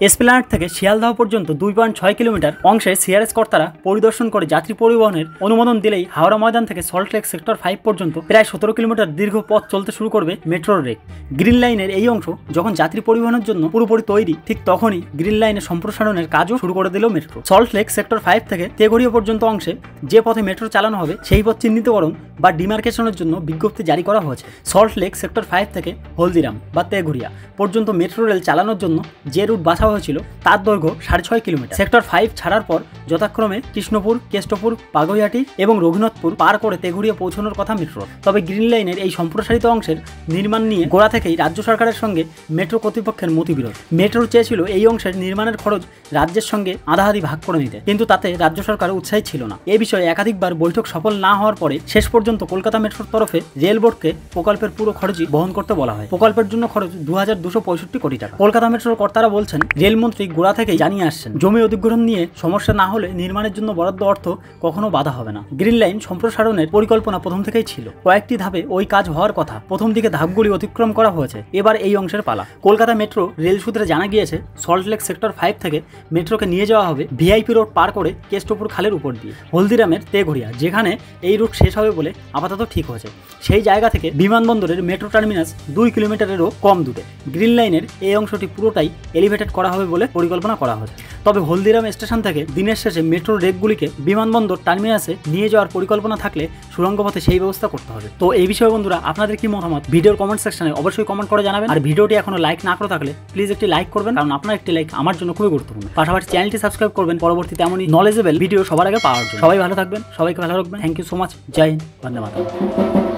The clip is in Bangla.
এসপ্ল্যানেড থেকে শিয়ালদহ পর্যন্ত 2.6 কিলোমিটার অংশে সিআরএস কর্তারা পরিদর্শন করে যাত্রী পরিবহনের অনুমোদন দিলেই হাওড়া ময়দান থেকে সল্টলেক সেক্টর 5 পর্যন্ত প্রায় 17 কিলোমিটার দীর্ঘ পথ চলতে শুরু করবে মেট্রোর রেক। গ্রিন লাইনের এই অংশ যখন যাত্রী পরিবহনের জন্য পুরোপুরি তৈরি, ঠিক তখনই গ্রিন লাইনের সম্প্রসারণের কাজও শুরু করে দিল মেট্রো। সল্টলেক সেক্টর 5 থেকে তেঘরিয়া পর্যন্ত অংশে যে পথে মেট্রো চালানো হবে সেই পথ চিহ্নিতকরণ বা ডিমার্কেশনের জন্য বিজ্ঞপ্তি জারি করা হয়েছে। সল্টলেক সেক্টর 5 থেকে হলদিরাম বা তেঘরিয়া পর্যন্ত মেট্রো রেল চালানোর জন্য যে রুট বাছা হয়েছিল তার দৈর্ঘ্য 6.5 কিলোমিটার। সেক্টর 5 ছাড়ার পর যথাক্রমে কৃষ্ণপুর, কেষ্টপুর, বাগুইহাটি এবং রঘুনাথপুর পার করে তেঘরিয়া পৌঁছানোর কথা মেট্রোর। তবে গ্রিন লাইনের এই সম্প্রসারিত অংশের নির্মাণ নিয়ে গোড়া থেকেই রাজ্য সরকারের সঙ্গে মেট্রো কর্তৃপক্ষের মতবিরোধ। মেট্রো চেয়েছিল এই অংশের নির্মাণের খরচ রাজ্যের সঙ্গে আধাআধি ভাগ করে নিতে, কিন্তু তাতে রাজ্য সরকার উৎসাহী ছিল না। এ বিষয়ে একাধিকবার বৈঠক সফল না হওয়ার পরে শেষ পর্যন্ত কলকাতা মেট্রোর তরফে রেল বোর্ডকে প্রকল্পের পুরো খরচই বহন করতে বলা হয়। প্রকল্পের জন্য খরচ 2265 কোটি টাকা। কলকাতা মেট্রোর কর্তারা বলছেন, রেলমন্ত্রী গোড়া থেকেই জানিয়ে আসছেন জমি অধিগ্রহণ নিয়ে সমস্যা না হলে নির্মাণের জন্য বরাদ্দ অর্থ কখনো বাধা হবে না। গ্রিন লাইন সম্প্রসারণের পরিকল্পনা প্রথম থেকেই ছিল। কয়েকটি ধাপে ওই কাজ হওয়ার কথা, প্রথম দিকে ধাপগুলি অতিক্রম করা হয়েছে, এবার এই অংশের পালা। কলকাতা মেট্রো রেল সূত্রে জানা গিয়েছে সল্টলেক সেক্টর 5 থেকে মেট্রোকে নিয়ে যাওয়া হবে ভিআইপি রোড পার করে কেষ্টপুর খালের উপর দিয়ে হলদিরামের তেঘরিয়া, যেখানে এই রুট শেষ হবে বলে আপাতত ঠিক হয়েছে। সেই জায়গা থেকে বিমানবন্দরের মেট্রো টার্মিনাস 2 কিলোমিটারেরও কম দূরে। গ্রিন লাইনের এই অংশটি পুরোটাই এলিভেটেড করা হবে বলে পরিকল্পনা করা হয়েছে। তবে হলদিরাম স্টেশন থেকে দিনের শেষে মেট্রো রেকগুলিকে বিমানবন্দর টার্মিনাসে নিয়ে যাওয়ার পরিকল্পনা থাকলে সুড়ঙ্গ পথে সেই ব্যবস্থা করতে হবে। তো এই বিষয়ে বন্ধুরা আপনাদের কি মতামত ভিডিওর কমেন্ট সেকশনে অবশ্যই কমেন্ট করে জানাবেন। আর ভিডিওটি এখনো লাইক না করে থাকলে প্লিজ একটি লাইক করবেন, কারণ আপনার একটি লাইক আমার জন্য খুবই গুরুত্বপূর্ণ। পাশাপাশি চ্যানেলটি সাবস্ক্রাইব করবেন পরবর্তীতে এমনই নলেজেবল ভিডিও সবার আগে পাওয়ার জন্য। সবাই ভালো থাকবেন, সবাইকে ভালো রাখবেন। Thank you so much. জয় হিন্দ, বন্দে মাতরম।